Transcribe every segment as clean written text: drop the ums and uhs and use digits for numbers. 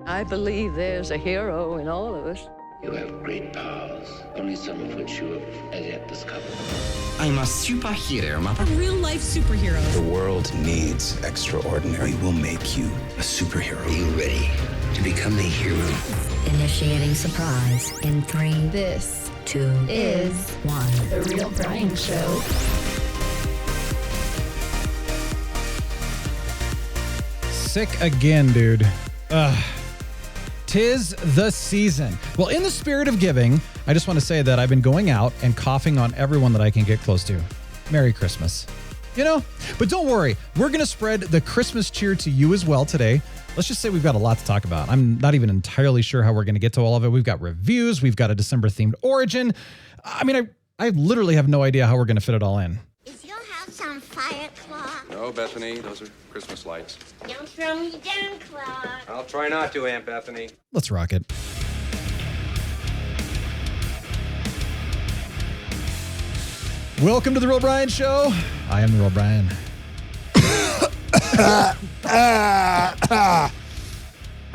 I believe there's a hero in all of us. You have great powers, only some of which you have as yet discovered. I'm a superhero, A real-life superhero. The world needs extraordinary. We will make you a superhero. Are you ready to become a hero? Initiating surprise in 3, This 2, is 1. The Real Brian Show. Sick again, dude. Tis the season. Well, in the spirit of giving, I just want to say that I've been going out and coughing on everyone that I can get close to. Merry Christmas. You know, but don't worry. We're going to spread the Christmas cheer to you as well today. Let's just say we've got a lot to talk about. I'm not even entirely sure how we're going to get to all of it. We've got reviews. We've got a December-themed origin. I mean, I literally have no idea how we're going to fit it all in. Is your house on fire, Claude? No, Bethany, those are Christmas lights. Don't throw me down, Claude. I'll try not to, Aunt Bethany. Let's rock it. Welcome to The Real Brian Show. I am The Real Brian.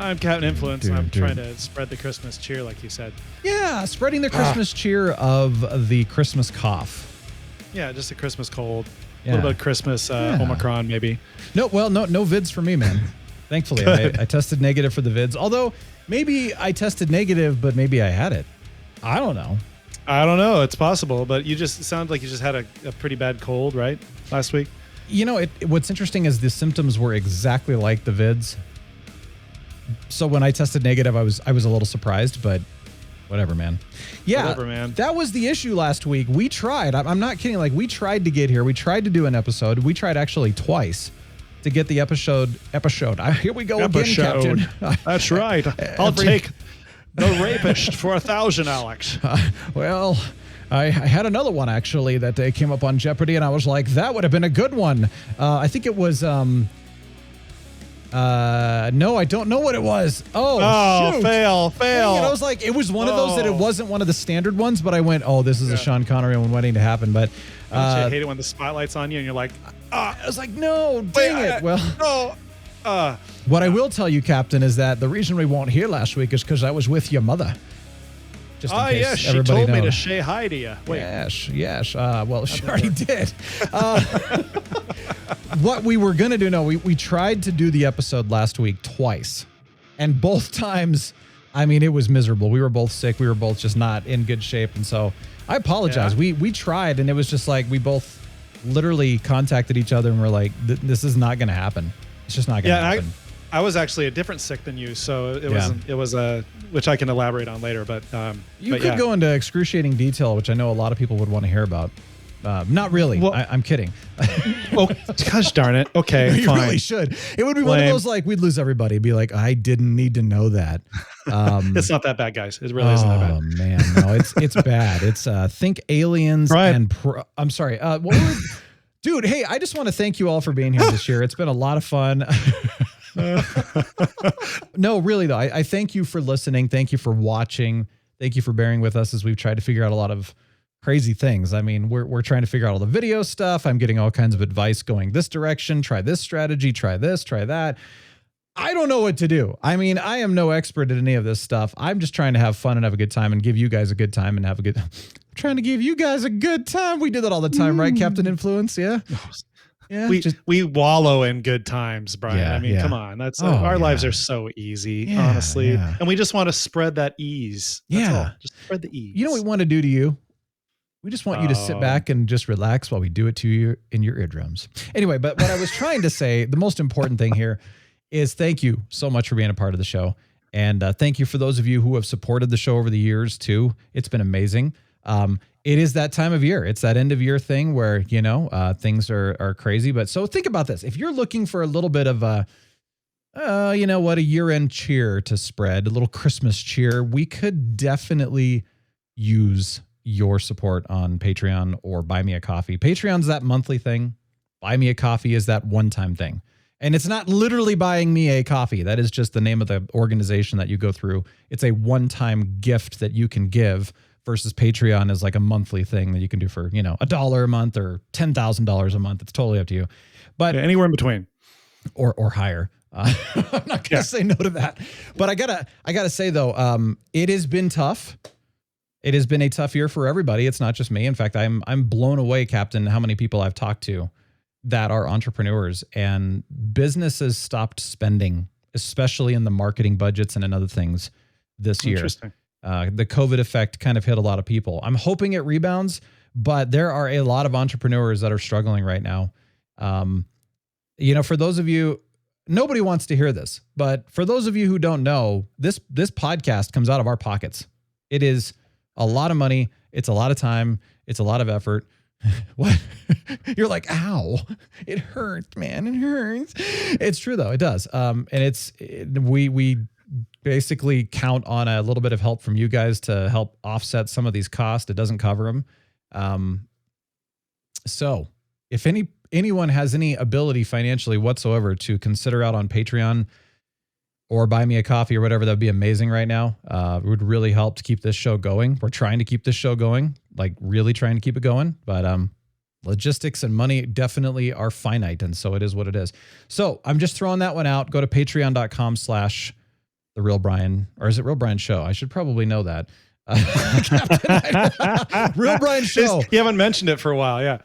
I'm Captain Influence. Dude, I'm dude. trying to spread the Christmas cheer, like you said. Yeah, spreading the Christmas cheer of the Christmas cough. Yeah, just a Christmas cold. Yeah. A little bit of Christmas Omicron, maybe. No vids for me, man. Thankfully, I tested negative for the vids. Although, maybe I tested negative, but maybe I had it. I don't know. I don't know. It's possible, but it sounds like you just had a pretty bad cold, right? Last week? You know, what's interesting is the symptoms were exactly like the vids. So when I tested negative, I was a little surprised, but whatever, man. Yeah, Whatever, man. That was the issue last week. We tried. I'm not kidding. Like, we tried to get here. We tried to do an episode. We tried actually twice to get the episode. Here we go again, Captain. That's right. I'll take the rapist for 1,000, Alex. Well, I had another one actually that day came up on Jeopardy, and I was like, that would have been a good one. I think it was. No, I don't know what it was. Oh, shoot. Fail. Dang it, I was like, it was one of those that it wasn't one of the standard ones, but I went, this is a Sean Connery one waiting to happen. But Don't you hate it when the spotlight's on you and you're like, I was like, no, dang it. Well, no. What I will tell you, Captain, is that the reason we weren't here last week is because I was with your mother. Just in case she everybody told me to knows. say hi to you. Wait. Yes. Well, she already did. What we were going to do, we tried to do the episode last week twice. And both times, I mean, it was miserable. We were both sick. We were both just not in good shape. And so I apologize. Yeah. We tried, and it was just like we both literally contacted each other and were like, this is not going to happen. It's just not going to happen. I was actually a different sick than you, so it was which I can elaborate on later. But you could go into excruciating detail, which I know a lot of people would want to hear about. Not really. Well, I'm kidding. Oh, gosh darn it. Okay, you fine. really should. It would be one of those like we'd lose everybody. It'd be like, I didn't need to know that. It's not that bad, guys. It really isn't that bad. Oh man, no, it's bad. It's think aliens and I'm sorry. What were dude? Hey, I just want to thank you all for being here this year. It's been a lot of fun. No, really though. I thank you for listening. Thank you for watching. Thank you for bearing with us as we've tried to figure out a lot of crazy things. I mean, we're trying to figure out all the video stuff. I'm getting all kinds of advice going this direction. Try this strategy. Try this. Try that. I don't know what to do. I mean, I am no expert at any of this stuff. I'm just trying to have fun and have a good time and give you guys a good time and have a good. I'm trying to give you guys a good time. We do that all the time, right, Captain Influence? Yeah. Yeah, we wallow in good times, Brian. Yeah, I mean, come on. That's our lives are so easy, honestly. Yeah. And we just want to spread that ease. That's all. Just spread the ease. You know what we want to do to you? We just want you to sit back and just relax while we do it to you in your eardrums. Anyway, but what I was trying to say, the most important thing here is thank you so much for being a part of the show. And thank you for those of you who have supported the show over the years too. It's been amazing. It is that time of year. It's that end of year thing where, things are crazy. But so think about this. If you're looking for a little bit of a year-end cheer to spread, a little Christmas cheer, we could definitely use your support on Patreon or Buy Me a Coffee. Patreon's that monthly thing. Buy Me a Coffee is that one-time thing. And it's not literally buying me a coffee. That is just the name of the organization that you go through. It's a one-time gift that you can give versus Patreon is like a monthly thing that you can do for, $1 a month or $10,000 a month. It's totally up to you. But anywhere in between. Or higher. I'm not going to say no to that. But I gotta say though, it has been tough. It has been a tough year for everybody. It's not just me. In fact, I'm blown away, Captain, how many people I've talked to that are entrepreneurs, and businesses stopped spending, especially in the marketing budgets and in other things this year. Interesting. The COVID effect kind of hit a lot of people. I'm hoping it rebounds, but there are a lot of entrepreneurs that are struggling right now. For those of you, nobody wants to hear this, but for those of you who don't know, this podcast comes out of our pockets. It is a lot of money. It's a lot of time. It's a lot of effort. What? You're like, ow, it hurts, man. It hurts. It's true though. It does. We basically count on a little bit of help from you guys to help offset some of these costs. It doesn't cover them. So if anyone has any ability financially whatsoever to consider out on Patreon or buy me a coffee or whatever, that'd be amazing right now. It would really help to keep this show going. We're trying to keep this show going, like really trying to keep it going. But logistics and money definitely are finite. And so it is what it is. So I'm just throwing that one out. Go to patreon.com/The Real Brian, or is it Real Brian Show? I should probably know that. Real Brian Show. You haven't mentioned it for a while. Yeah.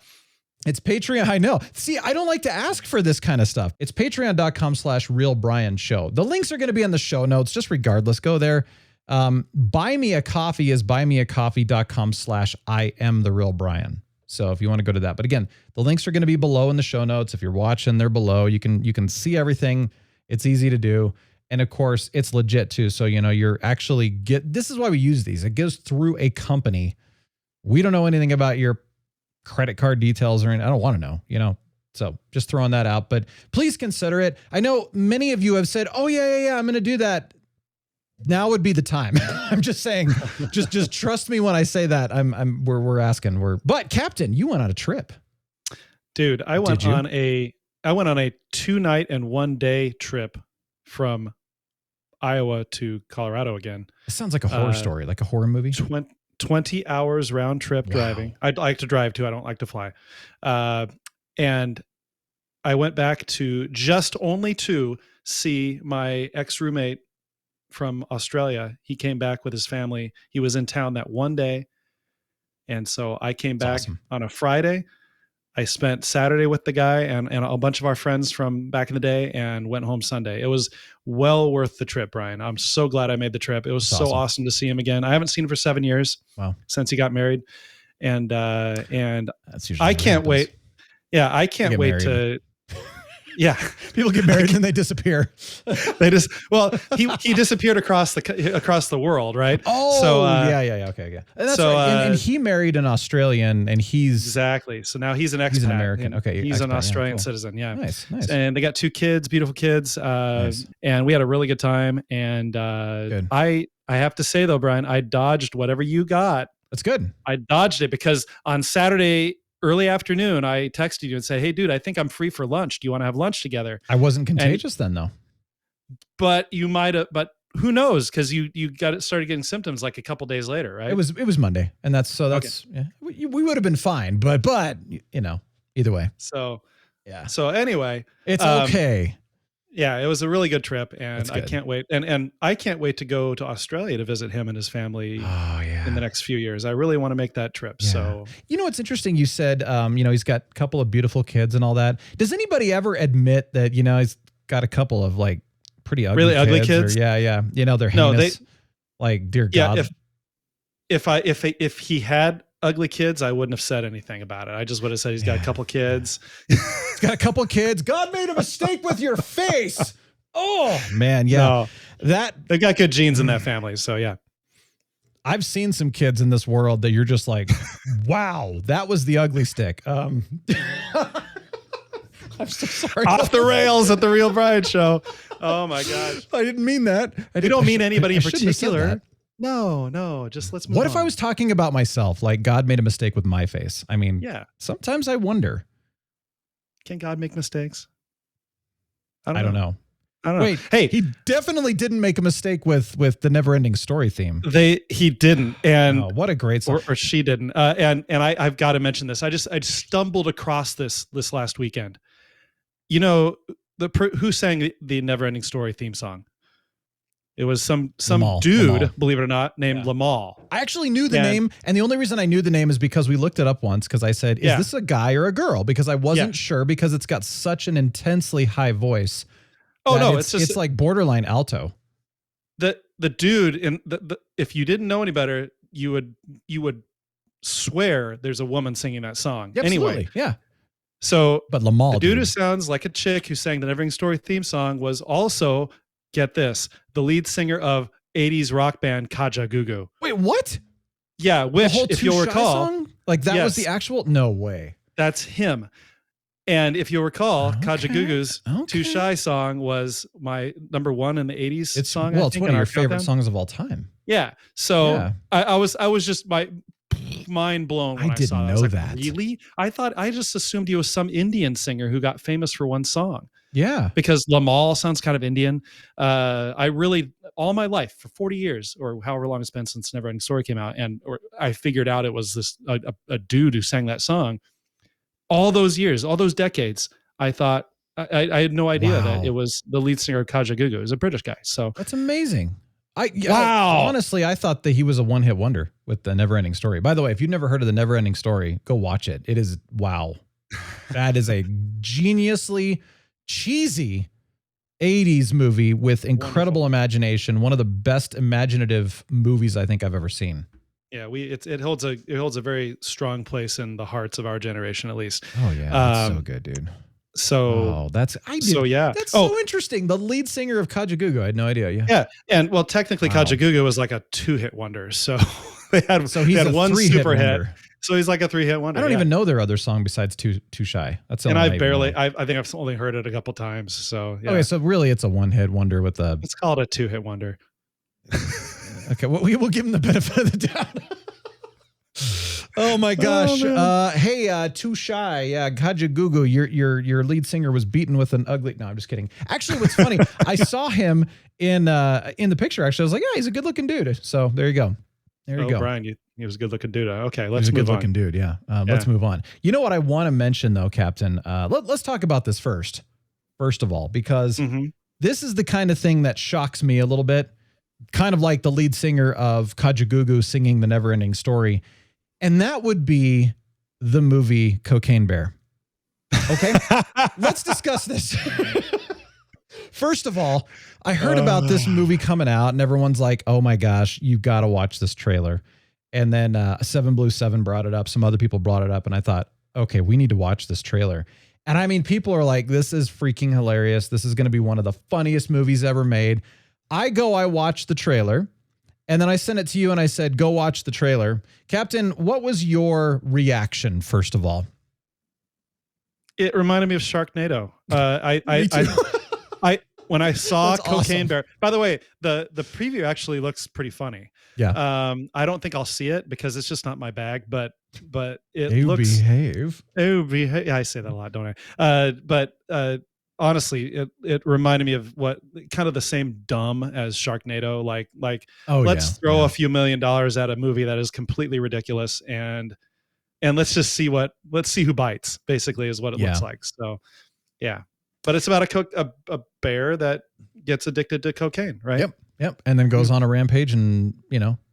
It's Patreon. I know. See, I don't like to ask for this kind of stuff. It's patreon.com/Real Brian Show. The links are going to be in the show notes. Just regardless, go there. Buy Me a Coffee is buymeacoffee.com/I am the Real Brian. So if you want to go to that, but again, the links are going to be below in the show notes. If you're watching, they're below. You can see everything. It's easy to do. And of course, it's legit too. So, you're actually this is why we use these. It goes through a company. We don't know anything about your credit card details or anything. I don't want to know, so just throwing that out, but please consider it. I know many of you have said, oh yeah, I'm going to do that. Now would be the time. I'm just saying, just trust me when I say that. We're asking, but Captain, you went on a trip. Dude, I went on a 2-night and 1-day trip from Iowa to Colorado again. It sounds like a horror story, like a horror movie. 20 hours round trip driving. I'd like to drive too. I don't like to fly. And I went back to only to see my ex-roommate from Australia. He came back with his family. He was in town that one day. And so I came back on a Friday. I spent Saturday with the guy and a bunch of our friends from back in the day and went home Sunday. It was well worth the trip, Brian. I'm so glad I made the trip. It was so awesome to see him again. I haven't seen him for 7 years since he got married. And that's usually I can't wait. Yeah, I can't wait to. Yeah, people get married and they disappear. He disappeared across the world, right? Oh, so, yeah. Okay. And that's right. And he married an Australian, and he's exactly. So now he's an expat. He's an American. Okay, he's expat, an Australian cool. citizen. Yeah, nice. And they got 2 kids, beautiful kids. Nice. And we had a really good time. And good. I have to say though, Brian, I dodged whatever you got. That's good. I dodged it because on Saturday early afternoon, I texted you and said, hey, dude, I think I'm free for lunch. Do you want to have lunch together? I wasn't contagious then, though. But you might have, but who knows? Because you started getting symptoms like a couple days later, right? It was Monday. And that's okay. Yeah, we would have been fine, but either way. So, yeah. So anyway. It's okay. Yeah, it was a really good trip, and I can't wait. And I can't wait to go to Australia to visit him and his family in the next few years. I really want to make that trip. Yeah. So it's interesting. You said, he's got a couple of beautiful kids and all that. Does anybody ever admit that, he's got a couple of like pretty ugly really kids? Ugly kids? Or, yeah. They're heinous. Like, dear God. If he had ugly kids, I wouldn't have said anything about it. I just would have said he's got a couple kids. He's got a couple kids. God made a mistake with your face. Oh man, yeah. No, they've got good genes in that family. So yeah. I've seen some kids in this world that you're just like, wow, that was the ugly stick. I'm so sorry. Off the rails at the Real Brian Show. Oh my gosh. I didn't mean that. I don't mean anybody in particular. No, just let's move on. What if I was talking about myself? Like God made a mistake with my face. I mean, sometimes I wonder. Can God make mistakes? I don't know. Wait, hey, he definitely didn't make a mistake with the Neverending Story theme. He didn't, and what a great song. Or she didn't. And I've got to mention this. I stumbled across this last weekend. The who sang the Neverending Story theme song? It was some Limahl. dude, Limahl. believe it or not, named Limahl. I actually knew the name, and the only reason I knew the name is because we looked it up once, because I said, is this a guy or a girl? Because I wasn't sure, because it's got such an intensely high voice. Oh, no, it's just... It's like borderline alto. The dude, in if you didn't know any better, you would swear there's a woman singing that song. Yeah, anyway, absolutely. Yeah. So, but Limahl, the dude who sounds like a chick who sang the Neverending Story theme song was also, get this, the lead singer of 80s rock band Kaja Gugu. Wait, what? Yeah, which, if you'll recall, song? Like that was the actual... No way. That's him. And if you'll recall, Kaja Gugu's Too Shy song was my number one in the 80s song. Well, it's one of your favorite songs of all time. Yeah. So I was just mind blown when I saw that. I didn't know that. Really? I just assumed he was some Indian singer who got famous for one song. Yeah. Because Limahl sounds kind of Indian. I really, all my life, for 40 years, or however long it's been since Neverending Story came out, or I figured out it was this a dude who sang that song. All those years, all those decades, I thought, I had no idea that it was the lead singer of Kaja Gugu. He was a British guy. So that's amazing. Honestly, I thought that he was a one-hit wonder with the Neverending Story. By the way, if you've never heard of the Neverending Story, go watch it. It is, wow. That is a geniusly cheesy 80s movie with incredible imagination. One of the best imaginative movies I think I've ever seen. Yeah, it holds a very strong place in the hearts of our generation, at least. Oh yeah, that's so good, dude. So that's so interesting. The lead singer of Kaja Gugu, I had no idea. Yeah, and well, technically, Kaja Gugu was like a 2-hit wonder. So they had one 3-hit super hit. wonder. So he's like a 3-hit wonder. I don't even know their other song besides Too Shy. That's the and only I think I've only heard it a couple times. So yeah. Okay, so really, it's a one-hit wonder with a. It's called a 2-hit wonder. Okay, well, we will give him the benefit of the doubt. Oh my gosh! Hey, Too Shy. Yeah, Kaja Gugu. Your lead singer was beaten with an ugly. No, I'm just kidding. Actually, what's funny? I saw him in the picture. Actually, I was like, yeah, he's a good-looking dude. So there you go. There you go, Brian. He was a good-looking dude. Okay, let's move on. He's a good-looking dude. Yeah. Let's move on. You know what I want to mention though, Captain? Let's talk about this first. First of all, because this is the kind of thing that shocks me a little bit. Kind of like the lead singer of Kaja Gugu singing the Neverending Story. And that would be the movie Cocaine Bear. Okay, let's discuss this. First of all, I heard about this movie coming out and everyone's like, oh my gosh, you've got to watch this trailer. And then 7 Blue 7 brought it up. Some other people brought it up and I thought, okay, we need to watch this trailer. And I mean, people are like, this is freaking hilarious. This is going to be one of the funniest movies ever made. I watched the trailer. And then I sent it to you and I said, go watch the trailer. Captain, what was your reaction, first of all? It reminded me of Sharknado. When I saw Cocaine Bear, by the way, the preview actually looks pretty funny. Yeah. I don't think I'll see it because it's just not my bag, but it looks. Behave. Yeah, I say that a lot, don't I? Honestly, it reminded me of what kind of the same dumb as Sharknado. Let's throw a few $1 million at a movie that is completely ridiculous and let's see who bites. Basically, is what it looks like. So, yeah, but it's about a bear that gets addicted to cocaine, right? Yep, and then goes on a rampage and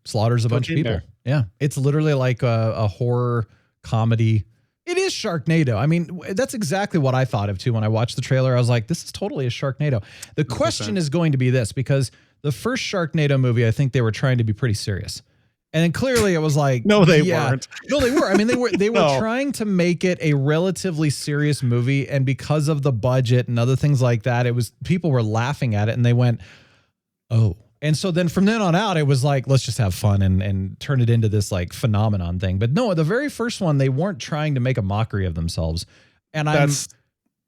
slaughters a bunch of people. Bear. Yeah, it's literally like a horror comedy. It is Sharknado. I mean, that's exactly what I thought of too when I watched the trailer. I was like, this is totally a Sharknado. The 100%. Question is going to be this, because the first Sharknado movie, I think they were trying to be pretty serious. And then clearly it was like, no, they weren't. No, they were. I mean, they were trying to make it a relatively serious movie. And because of the budget and other things like that, people were laughing at it and they went, oh. And so then from then on out, it was like, let's just have fun and turn it into this like phenomenon thing. But no, the very first one, they weren't trying to make a mockery of themselves. And that's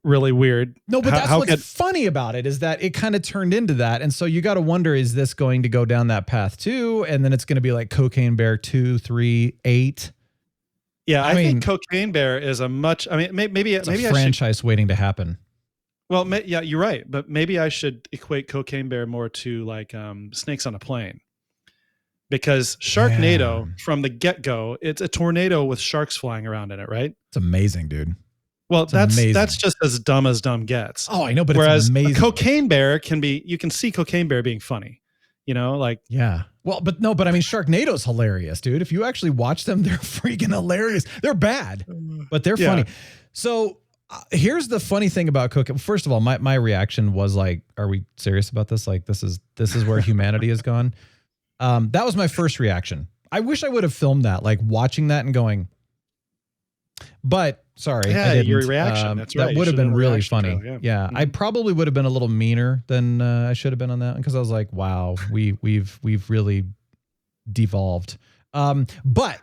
really weird. No, but that's what's funny about it is that it kind of turned into that. And so you got to wonder, is this going to go down that path too? And then it's going to be like Cocaine Bear 2, 3, 8. Yeah, I think Cocaine Bear is maybe a franchise waiting to happen. Well, yeah, you're right. But maybe I should equate Cocaine Bear more to like Snakes on a Plane. Because Sharknado, from the get-go, it's a tornado with sharks flying around in it, right? It's amazing, dude. Well, It's amazing. that's just as dumb gets. Oh, I know, but whereas it's amazing. a cocaine bear you can see cocaine bear being funny, like. Yeah. Well, but I mean, Sharknado's hilarious, dude. If you actually watch them, they're freaking hilarious. They're bad, but they're funny. So here's the funny thing about cocaine. First of all, my reaction was like, are we serious about this? Like, this is where humanity has gone. That was my first reaction. I wish I would have filmed that, like watching that and going, but sorry, I didn't. Your reaction. That's right. That would have been really funny. Yeah. Mm-hmm. I probably would have been a little meaner than I should have been on that one, because I was like, wow, we've really devolved. But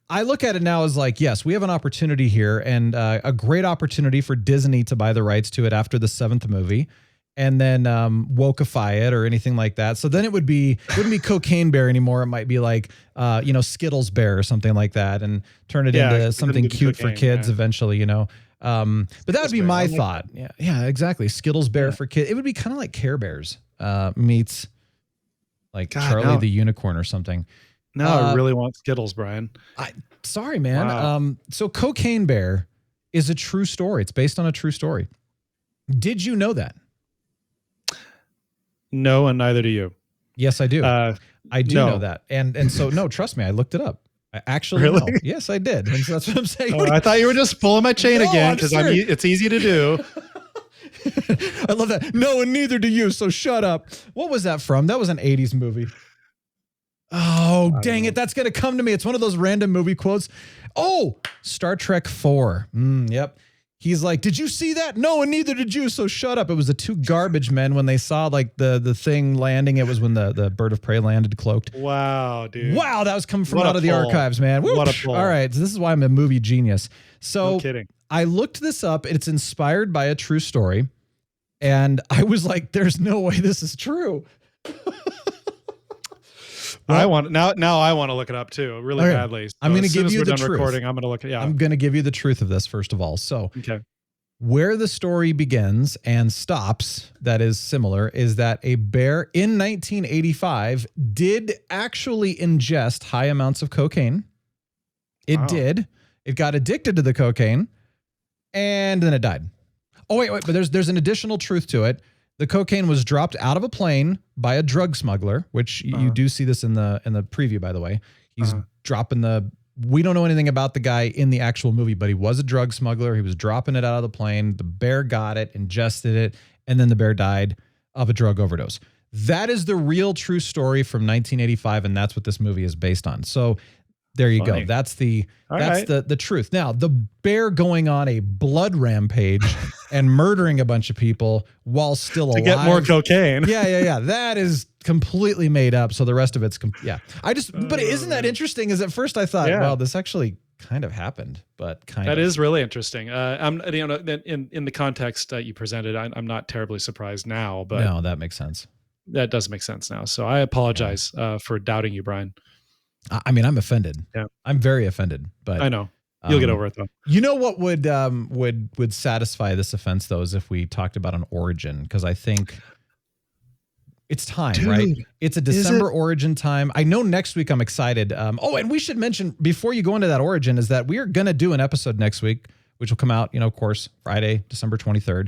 I look at it now as like, yes, we have an opportunity here, and a great opportunity for Disney to buy the rights to it after the 7th movie, and then wokeify it or anything like that. So then it wouldn't be Cocaine Bear anymore. It might be like, Skittles Bear or something like that, and turn it into something cute for kids eventually, But that would be my thought. Yeah, exactly. Skittles Bear for kids. It would be kind of like Care Bears meets like Charlie the Unicorn or something. Now I really want Skittles, Brian. Sorry, man. Wow. So Cocaine Bear is a true story. It's based on a true story. Did you know that? No, and neither do you. Yes, I do. I do know that. And so, no, trust me, I looked it up. I actually know. Yes, I did. And so that's what I'm saying. I thought you were just pulling my chain again, because it's easy to do. I love that. No, and neither do you, so shut up. What was that from? That was an 80s movie. Oh, dang it. That's going to come to me. It's one of those random movie quotes. Oh, Star Trek 4. Yep. He's like, did you see that? No, and neither did you, so shut up. It was the two garbage men when they saw like the thing landing. It was when the bird of prey landed cloaked. Wow, dude. Wow, that was coming from out of the archives, man. What a pull. All right, so this is why I'm a movie genius. So no kidding. I looked this up. It's inspired by a true story. And I was like, there's no way this is true. I want to look it up too, really badly. So I'm going to give you the truth. Recording, I'm going to look at I'm going to give you the truth of this first of all. So, okay, where the story begins and stops, that is similar, is that a bear in 1985 did actually ingest high amounts of cocaine. It did. It got addicted to the cocaine, and then it died. Oh wait, but there's an additional truth to it. The cocaine was dropped out of a plane by a drug smuggler, which you do see this in the preview, by the way. He's dropping we don't know anything about the guy in the actual movie, but he was a drug smuggler. He was dropping it out of the plane. The bear got it, ingested it, and then the bear died of a drug overdose. That is the real true story from 1985, and that's what this movie is based on. So there you go. That's the truth. Now, the bear going on a blood rampage and murdering a bunch of people while still alive. To get more cocaine. Yeah. That is completely made up. So the rest of it's, but isn't that interesting? Is at first I thought, well, this actually kind of happened, but that is really interesting. I'm, in the context that you presented, I'm not terribly surprised now, but no, that makes sense. That does make sense now. So I apologize for doubting you, Brian. I mean, I'm offended. Yeah, I'm very offended. But I know you'll get over it though. You know what would satisfy this offense though is if we talked about an origin, because I think it's time, right? It's a December origin time. I know next week I'm excited. And we should mention before you go into that origin is that we are going to do an episode next week, which will come out, of course, Friday, December 23rd.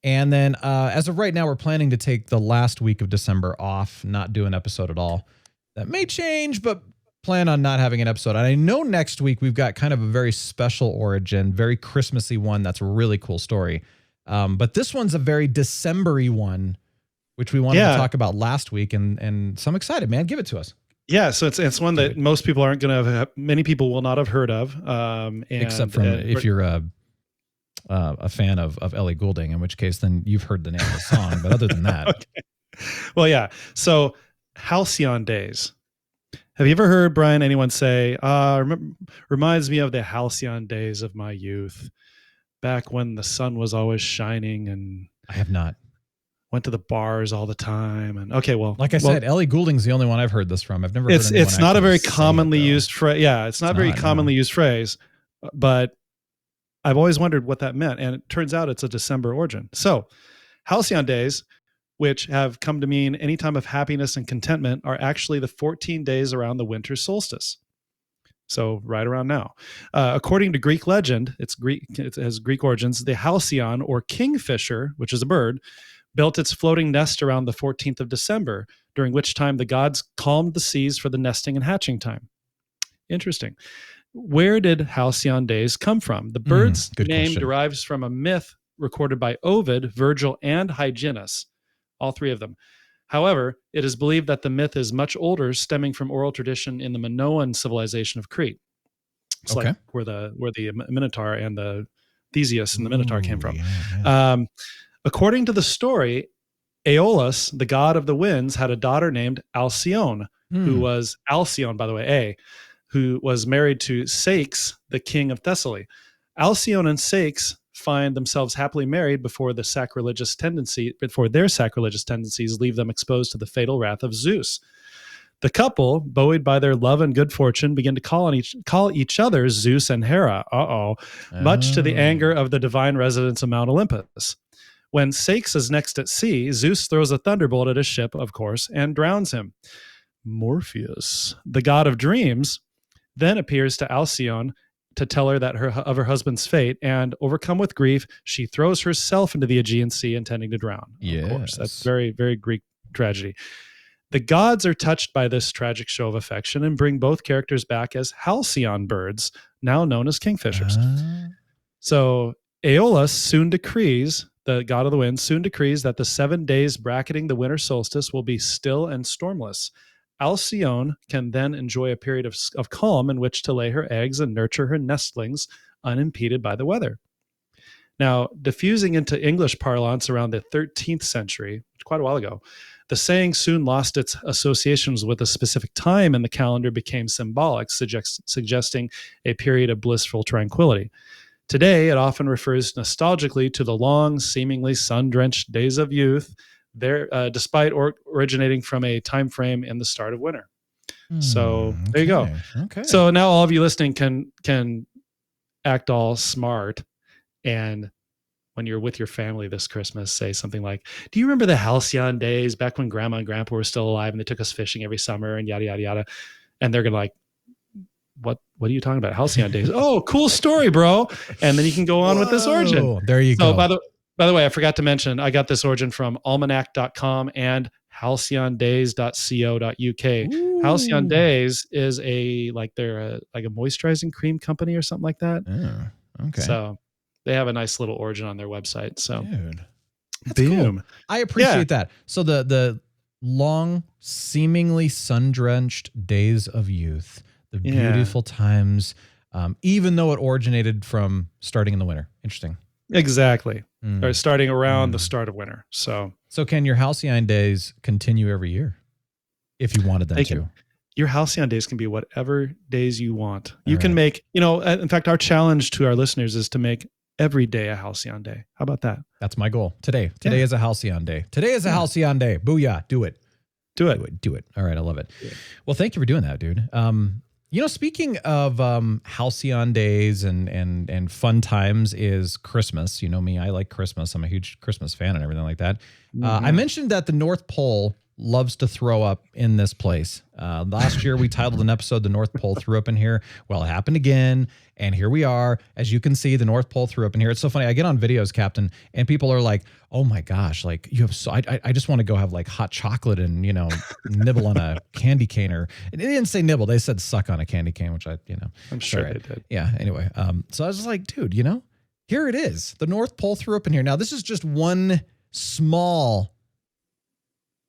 And then as of right now, we're planning to take the last week of December off, not do an episode at all. That may change, but plan on not having an episode. And I know next week we've got kind of a very special origin, very Christmassy one. That's a really cool story. But this one's a very December-y one, which we wanted to talk about last week. And so I'm excited, man. Give it to us. Yeah. So it's one that most people aren't going to have, many people will not have heard of. Except from if you're a fan of Ellie Goulding, in which case then you've heard the name of the song. But other than that. Okay. Well, yeah. So Halcyon days. Have you ever heard, Brian, anyone say, reminds me of the halcyon days of my youth, back when the sun was always shining, and I have not. Went to the bars all the time. And okay, well, like I said, Ellie Goulding's the only one I've heard this from. I've never heard anyone it's not a very commonly used phrase. Yeah, it's not a very commonly used phrase, but I've always wondered what that meant. And it turns out it's a December origin. So halcyon days, which have come to mean any time of happiness and contentment, are actually the 14 days around the winter solstice. So right around now. According to Greek legend, it has Greek origins. The Halcyon, or kingfisher, which is a bird, built its floating nest around the 14th of December, during which time the gods calmed the seas for the nesting and hatching time. Interesting. Where did Halcyon days come from? The bird's name question. derives from a myth recorded by Ovid, Virgil, and Hyginus, all three of them. However, it is believed that the myth is much older, stemming from oral tradition in the Minoan civilization of Crete. It's like where the Minotaur and the Theseus and the Minotaur came from. According to the story, Aeolus, the god of the winds, had a daughter named Alcyone, who was Alcyon, by the way, who was married to Saix, the king of Thessaly. Alcyone and Saix find themselves happily married before their sacrilegious tendencies leave them exposed to the fatal wrath of Zeus. The couple, buoyed by their love and good fortune, begin to call each other Zeus and Hera, much to the anger of the divine residents of Mount Olympus. When Saix is next at sea, Zeus throws a thunderbolt at his ship, of course, and drowns him. Morpheus, the god of dreams, then appears to Alcyone to tell her that of her husband's fate, and overcome with grief, she throws herself into the Aegean Sea, intending to drown. Of course, that's very, very Greek tragedy. The gods are touched by this tragic show of affection and bring both characters back as Halcyon birds, now known as kingfishers. So Aeolus the god of the wind, soon decrees that the 7 days bracketing the winter solstice will be still and stormless. Alcyone can then enjoy a period of calm in which to lay her eggs and nurture her nestlings unimpeded by the weather. Now, diffusing into English parlance around the 13th century, quite a while ago, the saying soon lost its associations with a specific time, and the calendar became symbolic, suggesting a period of blissful tranquility. Today, it often refers nostalgically to the long, seemingly sun-drenched days of youth, despite originating from a time frame in the start of winter. So there you go. Okay. So now all of you listening can act all smart, and when you're with your family this Christmas, say something like, do you remember the Halcyon days back when Grandma and Grandpa were still alive and they took us fishing every summer and yada, yada, yada. And they're going to like, what are you talking about? Halcyon days. Oh, cool story, bro. And then you can go on with this origin. There you go. So by the way, I forgot to mention, I got this origin from almanac.com and halcyondays.co.uk. Halcyon Days is they're a moisturizing cream company or something like that. Oh, okay. So they have a nice little origin on their website. So dude, that's boom. Cool. I appreciate that. So the long, seemingly sun-drenched days of youth, the beautiful times, even though it originated from starting in the winter. Interesting. Exactly. Or starting around the start of winter. So can your Halcyon days continue every year if you wanted them to? Your Halcyon days can be whatever days you want. You can make, in fact, our challenge to our listeners is to make every day a Halcyon day. How about that? That's my goal. Today is a Halcyon day. Today is a Halcyon day. Booyah. Do it. Do it. All right. I love it. Well, thank you for doing that, dude. Speaking of Halcyon days and fun times is Christmas. You know me, I like Christmas. I'm a huge Christmas fan and everything like that. I mentioned that the North Pole loves to throw up in this place. Last year we titled an episode, "The North Pole Threw Up in Here." Well, it happened again, and here we are. As you can see, the North Pole threw up in here. It's so funny. I get on videos, Captain, and people are like, "Oh my gosh, like you have so I just want to go have like hot chocolate and nibble on a candy cane." Or they didn't say nibble, they said suck on a candy cane, which I'm sure they did. Yeah. Anyway, so I was just like, dude, here it is. The North Pole threw up in here. Now this is just one small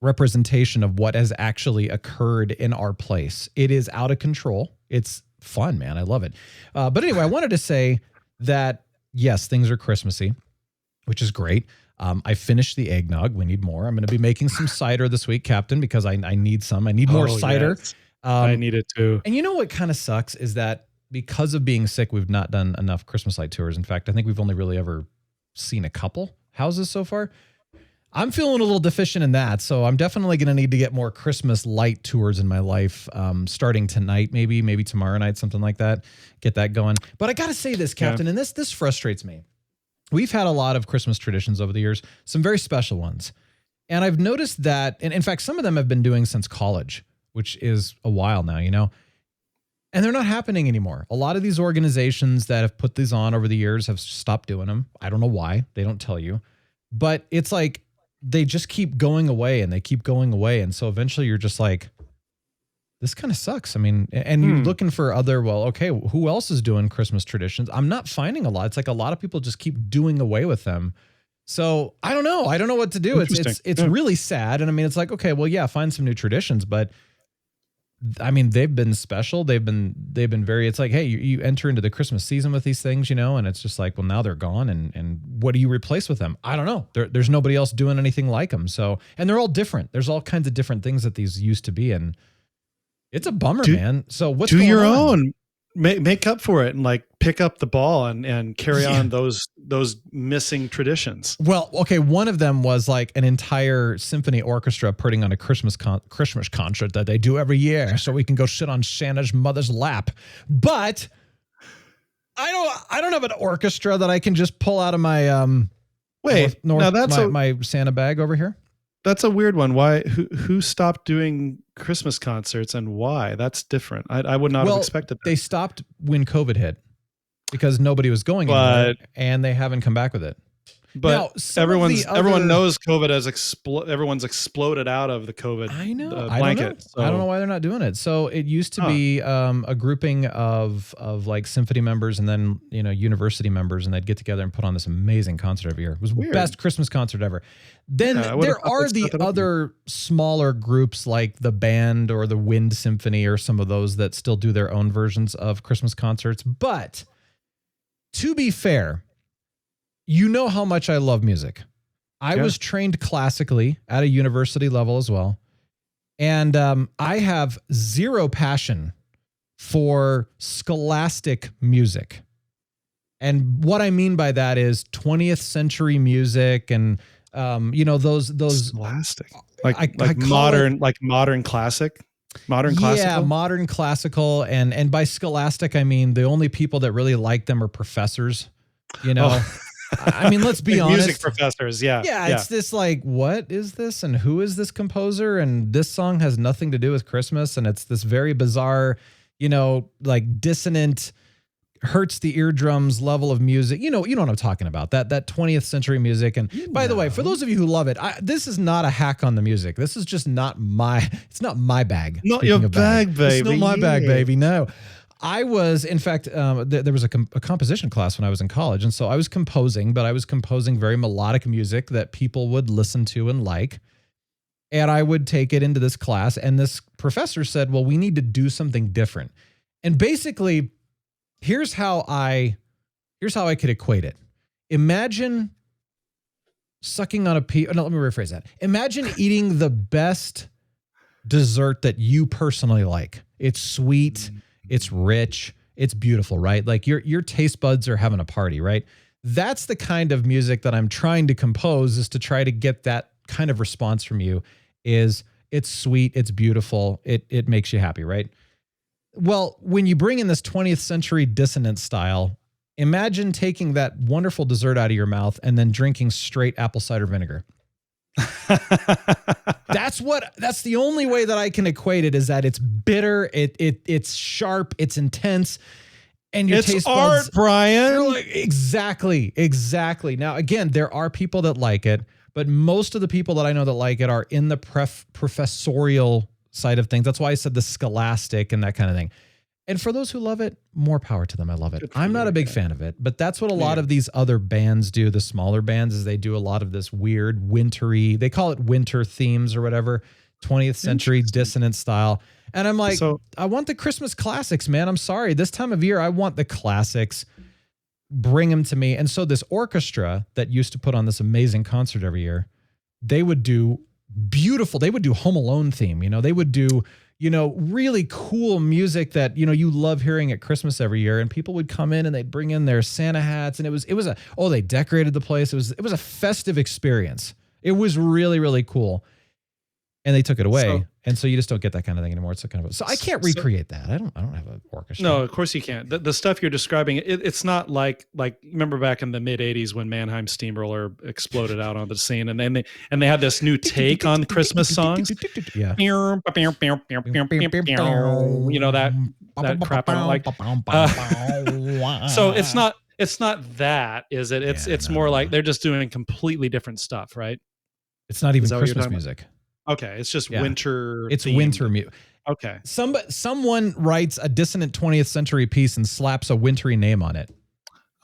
representation of what has actually occurred in our place. It is out of control. It's fun, man. I love it. But anyway, I wanted to say that, yes, things are Christmassy, which is great. I finished the eggnog. We need more. I'm going to be making some cider this week, Captain, because I need some. I need more cider. Yes. I need it too. And you know what kind of sucks is that because of being sick, we've not done enough Christmas light tours. In fact, I think we've only really ever seen a couple houses so far. I'm feeling a little deficient in that, so I'm definitely going to need to get more Christmas light tours in my life, starting tonight, maybe tomorrow night, something like that. Get that going. But I got to say this, Captain, and this frustrates me. We've had a lot of Christmas traditions over the years, some very special ones. And I've noticed that, and in fact, some of them have been doing since college, which is a while now, And they're not happening anymore. A lot of these organizations that have put these on over the years have stopped doing them. I don't know why. They don't tell you. But it's like they just keep going away and they keep going away. And so eventually you're just like, this kind of sucks. I mean, and you're looking for other, well, okay, who else is doing Christmas traditions? I'm not finding a lot. It's like a lot of people just keep doing away with them. So I don't know. I don't know what to do. It's really sad. And I mean, it's like, okay, well, yeah, find some new traditions, but I mean, they've been special. They've been very, it's like, hey, you enter into the Christmas season with these things, you know, and it's just like, well, now they're gone. And what do you replace with them? I don't know. There's nobody else doing anything like them. So, and they're all different. There's all kinds of different things that these used to be. And it's a bummer, man. So what's do going your on? own, make up for it and like pick up the ball and carry on those missing traditions. Well, okay. One of them was like an entire symphony orchestra putting on a Christmas concert that they do every year so we can go sit on Santa's mother's lap. But I don't have an orchestra that I can just pull out of my my Santa bag over here. That's a weird one. Why? Who stopped doing Christmas concerts and why? That's different. I would not have expected that. They stopped when COVID hit because nobody was going anywhere, and they haven't come back with it. But now, everyone knows COVID has everyone's exploded out of the COVID blanket. I don't know why they're not doing it. So it used to be a grouping of like symphony members and then, you know, university members, and they'd get together and put on this amazing concert every year. It was the best Christmas concert ever. Then there are the other smaller groups like the band or the Wind Symphony or some of those that still do their own versions of Christmas concerts. But to be fair, you know how much I love music. I was trained classically at a university level as well. And I have zero passion for scholastic music. And what I mean by that is 20th century music and, you know, those scholastic, like modern classic. Modern classical? Yeah, modern classical. And by scholastic, I mean the only people that really like them are professors, you know. I mean, let's be honest. Music professors, yeah. It's this like, what is this? And who is this composer? And this song has nothing to do with Christmas. And it's this very bizarre, you know, like dissonant, hurts the eardrums level of music. You know what I'm talking about. That 20th century music. And by the way, for those of you who love it, this is not a hack on the music. This is just not it's not my bag. Not your bag, baby. It's not my bag, baby. No. I was, in fact, there was a composition class when I was in college. And so I was composing, but I was composing very melodic music that people would listen to and like. And I would take it into this class. And this professor said, well, we need to do something different. And basically, here's how I could equate it. Imagine sucking on a piece. No, let me rephrase that. Imagine eating the best dessert that you personally like. It's sweet. It's rich. It's beautiful, right? Like your taste buds are having a party, right? That's the kind of music that I'm trying to compose, is to try to get that kind of response from you. Is it's sweet, it's beautiful, it makes you happy, right? Well, when you bring in this 20th century dissonance style, imagine taking that wonderful dessert out of your mouth and then drinking straight apple cider vinegar. That's the only way that I can equate it, is that it's bitter, it's sharp, it's intense, and your taste buds, art, Brian. Like, exactly. Now, again, there are people that like it, but most of the people that I know that like it are in the professorial side of things. That's why I said the scholastic and that kind of thing. And for those who love it, more power to them. I love it. I'm not a big fan of it, but that's what a lot of these other bands do. The smaller bands is they do a lot of this weird wintry, they call it winter themes or whatever, 20th century dissonant style. And I'm like, I want the Christmas classics, man. I'm sorry. This time of year, I want the classics. Bring them to me. And so this orchestra that used to put on this amazing concert every year, they would do Home Alone theme. You know, they would do, you know, really cool music that, you know, you love hearing at Christmas every year. And people would come in and they'd bring in their Santa hats, and they decorated the place. It was a festive experience. It was really, really cool. and they took it away. So- and so you just don't get that kind of thing anymore. It's kind of, so I can't recreate that. I don't have an orchestra. No, of course you can't. The stuff you're describing, it's not like remember back in the mid '80s when Mannheim Steamroller exploded out on the scene, and then they had this new take on Christmas songs. Yeah. You know that crap. I don't like. So it's not that, is it? It's more like they're just doing completely different stuff, right? It's not even Is that what you're Christmas talking music. Okay, it's just winter. It's themed. winter music. Okay. Someone writes a dissonant 20th century piece and slaps a wintry name on it.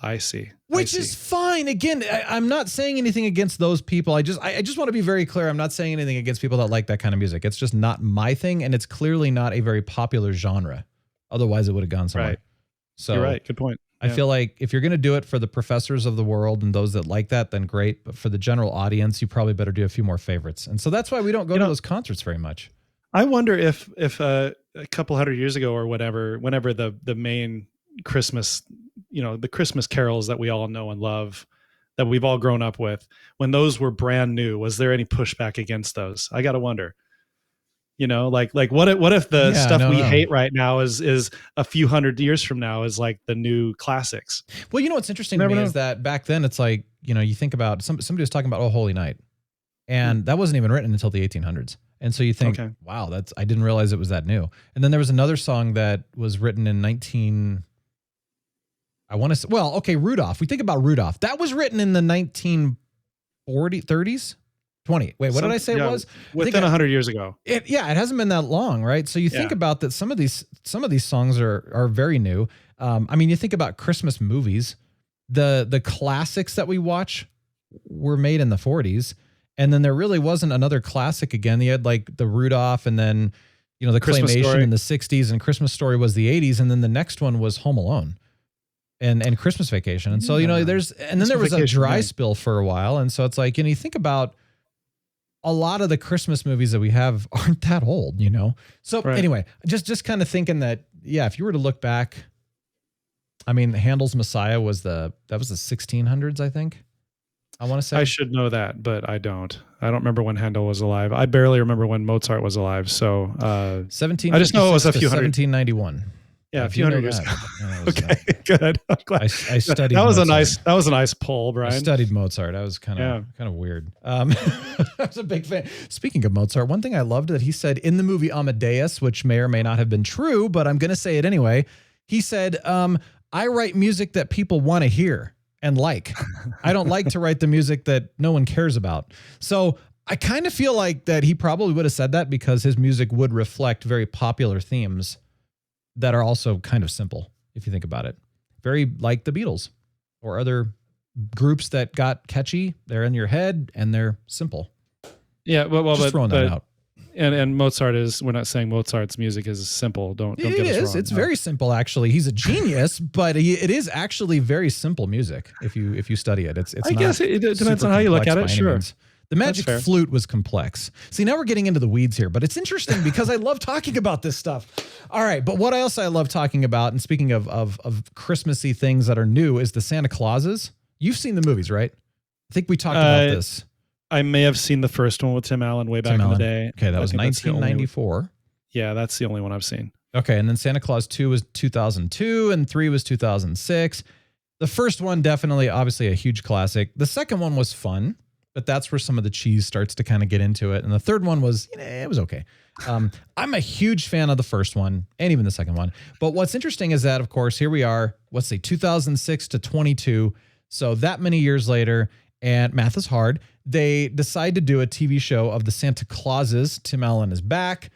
I see. Which is fine. Again, I'm not saying anything against those people. I just want to be very clear. I'm not saying anything against people that like that kind of music. It's just not my thing, and it's clearly not a very popular genre. Otherwise, it would have gone somewhere. Right. So You're right. Good point. I feel like if you're going to do it for the professors of the world and those that like that, then great. But for the general audience, you probably better do a few more favorites. And so that's why we don't go to those concerts very much. I wonder if a couple hundred years ago or whenever the main Christmas, the Christmas carols that we all know and love, that we've all grown up with, when those were brand new, was there any pushback against those? I got to wonder. Like what if the stuff we hate right now is a few hundred years from now is like the new classics? Well, what's interesting to me is that back then it's like, you think about somebody was talking about Oh Holy Night, and that wasn't even written until the 1800s. And so you think, wow, I didn't realize it was that new. And then there was another song that was written in Rudolph. We think about Rudolph. That was written in the 1930s. 20. Wait, what did I say it was? Within 100 years ago. It hasn't been that long, right? So you think about that. Some of these songs are very new. You think about Christmas movies. The classics that we watch were made in the 40s, and then there really wasn't another classic again. You had like the Rudolph, and then the Christmas Claymation Story in the 60s, and Christmas Story was the 80s, and then the next one was Home Alone. And Christmas Vacation. And so, there was a dry spell for a while. And so it's like, you think about a lot of the Christmas movies that we have aren't that old, So anyway, just kind of thinking that, if you were to look back, Handel's Messiah was the 1600s, I think. I want to say. I should know that, but I don't. I don't remember when Handel was alive. I barely remember when Mozart was alive. So, 17. I just know it was a few hundred. 1791. Yeah, a few hundred years. Okay, good. I'm glad. I studied. That was Mozart. That was a nice pull, Brian. I studied Mozart. I was kind of weird. I was a big fan. Speaking of Mozart, one thing I loved that he said in the movie Amadeus, which may or may not have been true, but I'm going to say it anyway. He said, "I write music that people want to hear and like. I don't like to write the music that no one cares about." So I kind of feel like that he probably would have said that because his music would reflect very popular themes that are also kind of simple, if you think about it. Very like the Beatles or other groups that got catchy. They're in your head and they're simple. Yeah, just throwing that out. And Mozart we're not saying Mozart's music is simple. Don't get us wrong. It's very simple, actually. He's a genius, but it is actually very simple music if you study it. It's I guess it depends on how you look at it. Sure. The magic flute was complex. See, now we're getting into the weeds here, but it's interesting because I love talking about this stuff. All right, but what else I love talking about, and speaking of Christmassy things that are new, is the Santa Clauses. You've seen the movies, right? I think we talked about this. I may have seen the first one with Tim Allen way back in the day. Okay, that was 1994. Yeah, that's the only one I've seen. Okay, and then Santa Claus 2 was 2002, and 3 was 2006. The first one, definitely, obviously a huge classic. The second one was fun, but that's where some of the cheese starts to kind of get into it. And the third one was, it was okay. I'm a huge fan of the first one and even the second one. But what's interesting is that, of course, here we are, let's say 2006 to 22. So that many years later, and math is hard, they decide to do a TV show of the Santa Clauses. Tim Allen is back,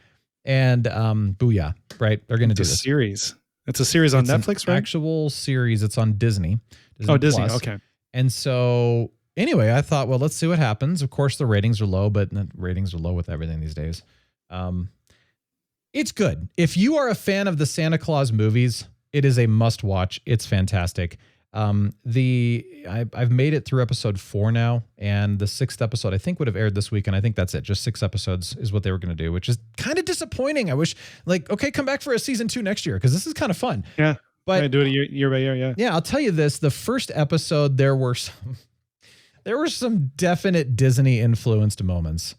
and booyah, right? They're going to do this. Series. It's a series on Netflix, right? Actual series. It's on Disney. Disney. Plus. Okay. And so anyway, I thought, well, let's see what happens. Of course, the ratings are low, but the ratings are low with everything these days. It's good. If you are a fan of the Santa Claus movies, it is a must watch. It's fantastic. I've made it through episode 4 now, and the 6th episode I think would have aired this week, and I think that's it. Just 6 episodes is what they were going to do, which is kind of disappointing. I wish, okay, come back for a season 2 next year because this is kind of fun. Yeah, but do it year by year. Yeah, yeah. I'll tell you this: the first episode, there were some definite Disney influenced moments,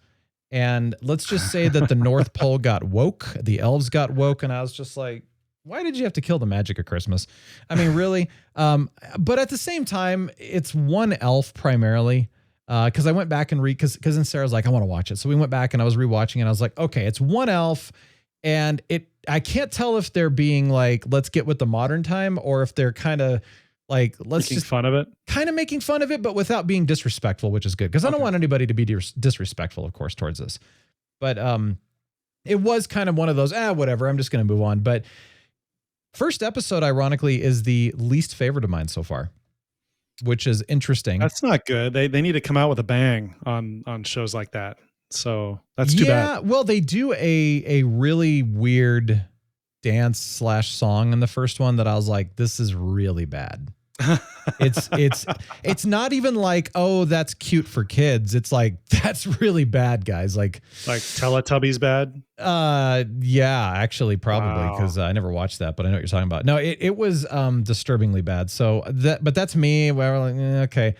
And let's just say that the North Pole got woke, the elves got woke, and I was just like, why did you have to kill the magic of Christmas? I mean, really? But at the same time, it's one elf primarily. Because I went back and because then Sarah's like, I want to watch it. So we went back and I was rewatching it. And I was like, okay, it's one elf. And I can't tell if they're being like, let's get with the modern time, or if they're kind of like, let's Making just fun of it. Kind of making fun of it, but without being disrespectful, which is good. Because I don't want anybody to be disrespectful, of course, towards this. But it was kind of one of those, whatever, I'm just going to move on. But first episode, ironically, is the least favorite of mine so far, which is interesting. That's not good. They need to come out with a bang on shows like that. So that's too bad. Yeah, well, they do a really weird dance / song in the first one that I was like, this is really bad. It's not even like, oh, that's cute for kids. It's like, that's really bad, guys. Like Teletubbies bad. Yeah, actually, probably, because I never watched that, but I know what you're talking about. No, it was disturbingly bad. So but that's me. Where like, okay.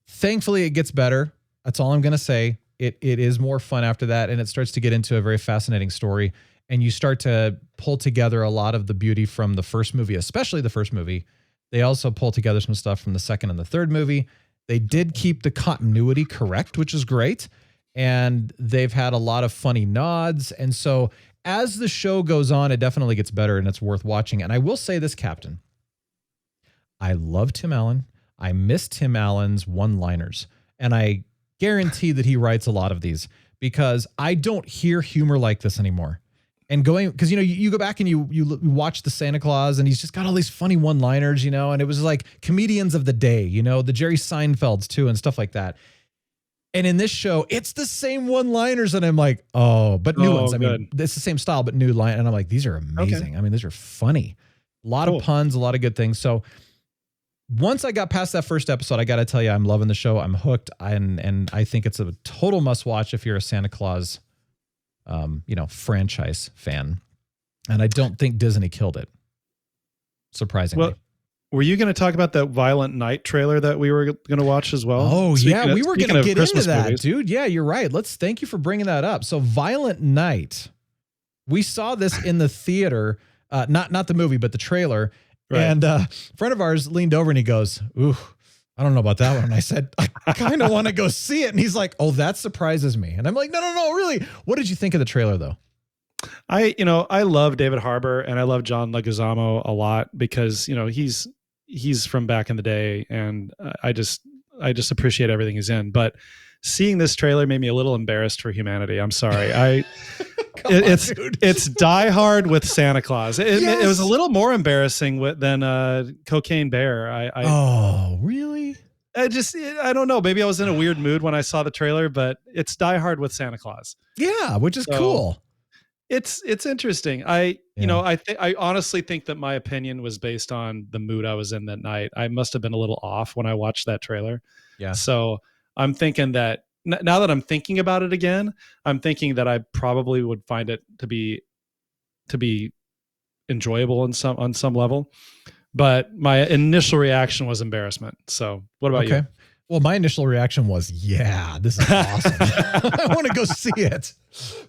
Thankfully, it gets better. That's all I'm gonna say. It is more fun after that, and it starts to get into a very fascinating story. And you start to pull together a lot of the beauty from the first movie, especially the first movie. They also pull together some stuff from the second and the third movie. They did keep the continuity correct, which is great. And they've had a lot of funny nods. And so as the show goes on, it definitely gets better and it's worth watching. And I will say this, Captain. I love Tim Allen. I miss Tim Allen's one-liners. And I guarantee that he writes a lot of these because I don't hear humor like this anymore. And because, you go back and you watch the Santa Claus and he's just got all these funny one-liners, and it was like comedians of the day, the Jerry Seinfelds too and stuff like that. And in this show, it's the same one-liners and I'm like, but new ones. I mean, it's the same style, but new line. And I'm like, these are amazing. Okay. I mean, these are funny. A lot of puns, a lot of good things. So once I got past that first episode, I got to tell you, I'm loving the show. I'm hooked. And I think it's a total must-watch if you're a Santa Claus franchise fan. And I don't think Disney killed it, surprisingly. Well, were you going to talk about that Violent Night trailer that we were going to watch as well? Oh, yeah, we were going to get into that, movies. Dude. Yeah, you're right. Thank you for bringing that up. So Violent Night, we saw this in the theater, not the movie, but the trailer. Right. And a friend of ours leaned over and he goes, ooh, I don't know about that one. And I said, I kind of want to go see it. And he's like, oh, that surprises me. And I'm like, no, really. What did you think of the trailer though? I love David Harbour and I love John Leguizamo a lot because, he's from back in the day and I just appreciate everything he's in. But seeing this trailer made me a little embarrassed for humanity. I'm sorry. It's Die Hard with Santa Claus. It was a little more embarrassing than Cocaine Bear. Oh, really? I don't know. Maybe I was in a weird mood when I saw the trailer, but it's Die Hard with Santa Claus. Yeah, which is cool. It's interesting. I honestly think that my opinion was based on the mood I was in that night. I must have been a little off when I watched that trailer. Yeah. So I'm thinking that now that I'm thinking about it again, I'm thinking that I probably would find it to be enjoyable on some level. But my initial reaction was embarrassment. So what about you? Well, my initial reaction was, yeah, this is awesome. I want to go see it.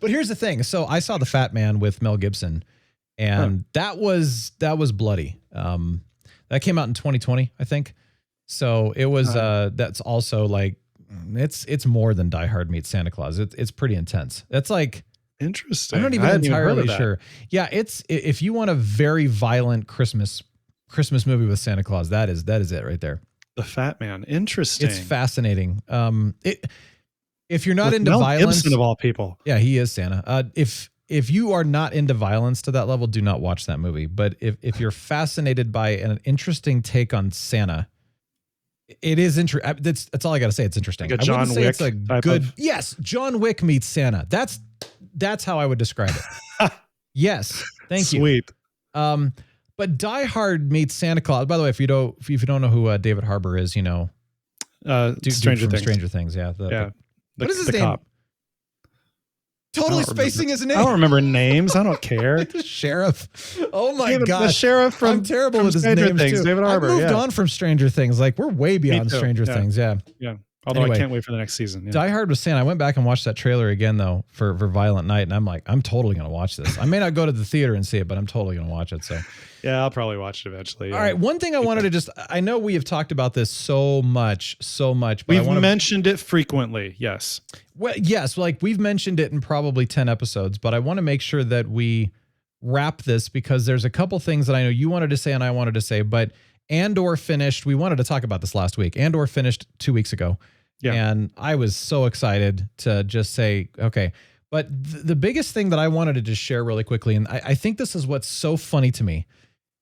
But here's the thing. So I saw The Fat Man with Mel Gibson, and that was bloody. That came out in 2020, I think. So it was, that's also like, it's more than Die Hard meets Santa Claus. It's pretty intense. It's like, interesting. I'm not even entirely sure. Yeah, if you want a very violent Christmas movie with Santa Claus, that is it right there. The Fat Man. Interesting. It's fascinating. If you're not with into Mel violence, Gibson of all people. Yeah, he is Santa. If you are not into violence to that level, do not watch that movie. But if you're fascinated by an interesting take on Santa, it is interesting. That's all I got to say. It's interesting. Like a John Wick. It's a good. Yes, John Wick meets Santa. That's how I would describe it. Yes, thank you. Sweet. But Die Hard meets Santa Claus. By the way, if you don't know who David Harbour is, Stranger Things. Stranger Things, yeah. What is his name? Cop. Totally spacing his name. I don't remember names. I don't care. The sheriff. Oh my God. The sheriff from I'm terrible with his Stranger names Things, too. David Harbour. I've moved on from Stranger Things. Like we're way beyond Stranger Things. Yeah. Yeah. Although Anyway, I can't wait for the next season. Yeah. Die Hard was saying, I went back and watched that trailer again, though, for Violent Night. And I'm like, I'm totally going to watch this. I may not go to the theater and see it, but I'm totally going to watch it. So, yeah, I'll probably watch it eventually. Yeah. All right. One thing I wanted to just, I know we have talked about this so much. But We've mentioned it frequently. Yes. Well, yes. Like we've mentioned it in probably 10 episodes, but I want to make sure that we wrap this because there's a couple things that I know you wanted to say and I wanted to say, but Andor finished. We wanted to talk about this last week. Andor finished 2 weeks ago. Yeah. And I was so excited to just say, okay. But the biggest thing that I wanted to just share really quickly, and I think this is what's so funny to me,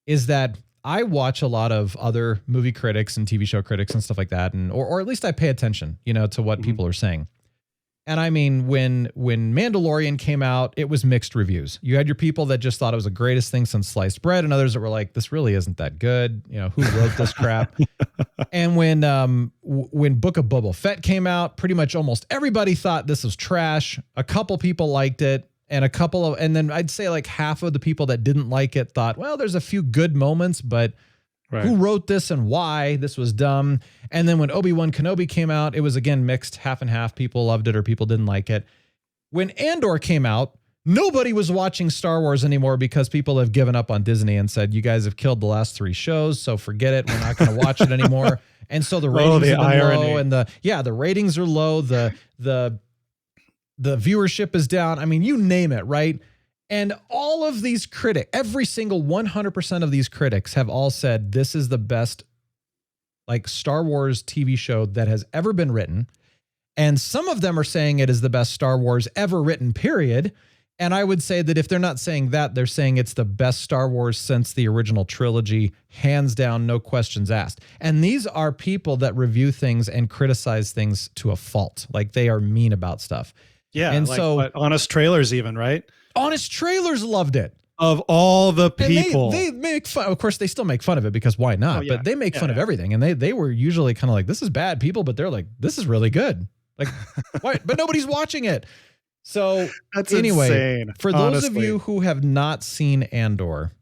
is that I watch a lot of other movie critics and TV show critics and stuff like that, and or at least I pay attention, to what people are saying. And I mean, when Mandalorian came out, it was mixed reviews. You had your people that just thought it was the greatest thing since sliced bread, and others that were like, "This really isn't that good." Who wrote this crap? And when Book of Boba Fett came out, pretty much almost everybody thought this was trash. A couple people liked it, and then I'd say like half of the people that didn't like it thought, well, there's a few good moments, but who wrote this and why? This was dumb. And then when Obi-Wan Kenobi came out, it was again mixed, half and half. People loved it or people didn't like it. When Andor came out, nobody was watching Star Wars anymore because people have given up on Disney and said, you guys have killed the last 3 shows, so forget it. We're not going to watch it anymore. And so the ratings have been low, and the ratings are low. The viewership is down. I mean, you name it, right? And all of these critics, every single 100% of these critics have all said this is the best like Star Wars TV show that has ever been written. And some of them are saying it is the best Star Wars ever written, period. And I would say that if they're not saying that, they're saying it's the best Star Wars since the original trilogy, hands down, no questions asked. And these are people that review things and criticize things to a fault. Like they are mean about stuff. Yeah. And like, so Honest Trailers even, right? Honest Trailers loved it. Of all the people. They make fun. Of course, they still make fun of it because why not? But they make fun of everything. And they were usually kind of like, this is bad people, but they're like, this is really good. Like, why? But nobody's watching it. So that's anyway, insane, for those of you who have not seen Andor,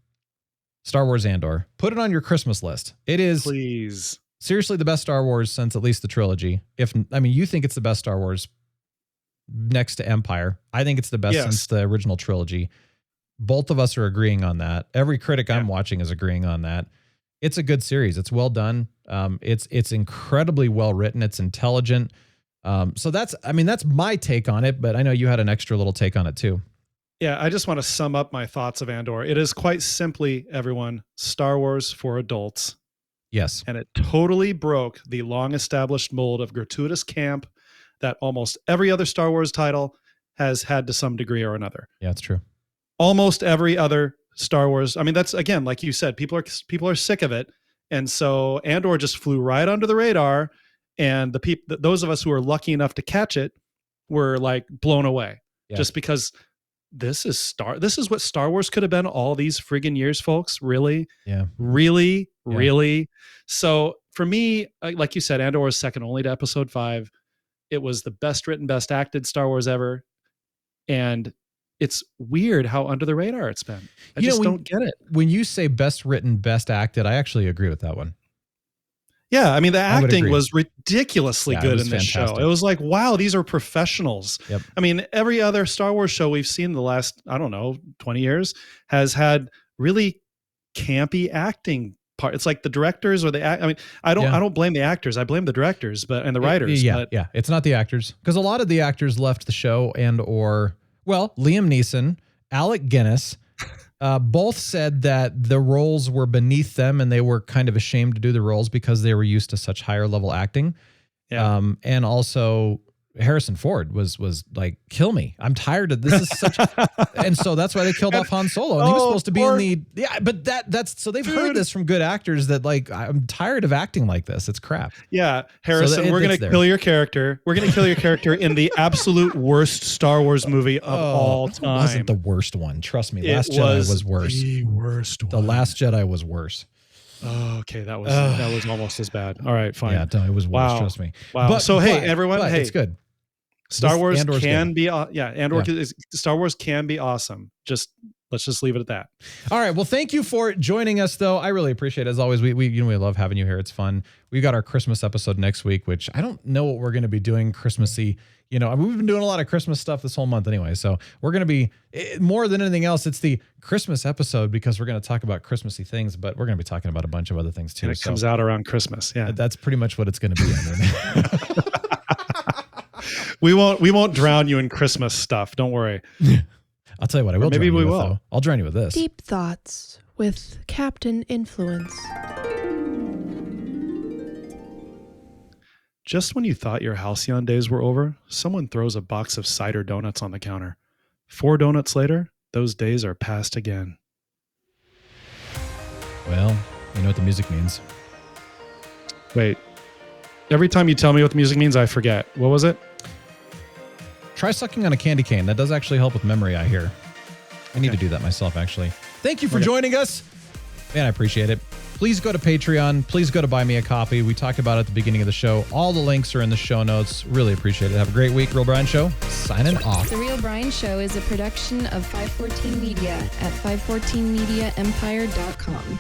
Star Wars Andor, put it on your Christmas list. It is seriously the best Star Wars since at least the trilogy. You think it's the best Star Wars next to Empire. I think it's the best since the original trilogy. Both of us are agreeing on that. Every critic I'm watching is agreeing on that. It's a good series. It's well done. It's incredibly well written. It's intelligent. So that's my take on it, but I know you had an extra little take on it too. Yeah, I just want to sum up my thoughts of Andor. It is quite simply, everyone, Star Wars for adults. Yes. And it totally broke the long-established mold of gratuitous camp that almost every other Star Wars title has had to some degree or another. Yeah, it's true. Almost every other Star Wars. I mean, that's, again, like you said, people are sick of it. And so Andor just flew right under the radar. And those of us who are lucky enough to catch it were like blown away just because this is what Star Wars could have been all these friggin' years, folks. Really? Yeah. Really? Yeah. Really? So for me, like you said, Andor was second only to Episode 5. It was the best written, best acted Star Wars ever. And it's weird how under the radar it's been. I just don't get it. When you say best written, best acted, I actually agree with that one. Yeah, I mean, the acting was ridiculously good in this fantastic show. It was like, wow, these are professionals. Yep. I mean, every other Star Wars show we've seen in the last, 20 years has had really campy acting part. It's like the directors or I don't blame the actors. I blame the directors and the writers. Yeah. It's not the actors, because a lot of the actors left the show Liam Neeson, Alec Guinness, both said that the roles were beneath them and they were kind of ashamed to do the roles because they were used to such higher level acting. Yeah. And also Harrison Ford was like, kill me. I'm tired of this. Is such, and so that's why they killed off Han Solo. And he was supposed to be but that's so they've heard this from good actors that like, I'm tired of acting like this. It's crap. Yeah. Harrison, we're going to kill your character. We're going to kill your character in the absolute worst Star Wars movie of all time. It wasn't the worst one. Trust me. Last Jedi was worse. The worst one. The Last Jedi was worse. Oh, okay. That was almost as bad. All right, fine. Yeah, it was worse. Trust me. Wow. Everyone, it's good. Star Wars can be Star Wars can be awesome. Just Let's just leave it at that. All right. Well, thank you for joining us, though. I really appreciate it. As always, we love having you here. It's fun. We've got our Christmas episode next week, which I don't know what we're going to be doing Christmassy. We've been doing a lot of Christmas stuff this whole month anyway. So we're going to be, more than anything else, it's the Christmas episode because we're going to talk about Christmassy things, but we're going to be talking about a bunch of other things too. And it comes out around Christmas. Yeah. That's pretty much what it's going to be. We won't drown you in Christmas stuff. Don't worry. I'll tell you what, I will. Maybe we will. Though. I'll drown you with this. Deep Thoughts with Captain Influence. Just when you thought your Halcyon days were over, someone throws a box of cider donuts on the counter. 4 donuts later, those days are past again. Well, you know what the music means. Wait. Every time you tell me what the music means, I forget. What was it? Try sucking on a candy cane. That does actually help with memory, I hear. I need to do that myself, actually. Thank you for joining us. Man, I appreciate it. Please go to Patreon. Please go to Buy Me a Coffee. We talked about it at the beginning of the show. All the links are in the show notes. Really appreciate it. Have a great week. Real Brian Show, signing off. The Real Brian Show is a production of 514 Media at 514mediaempire.com.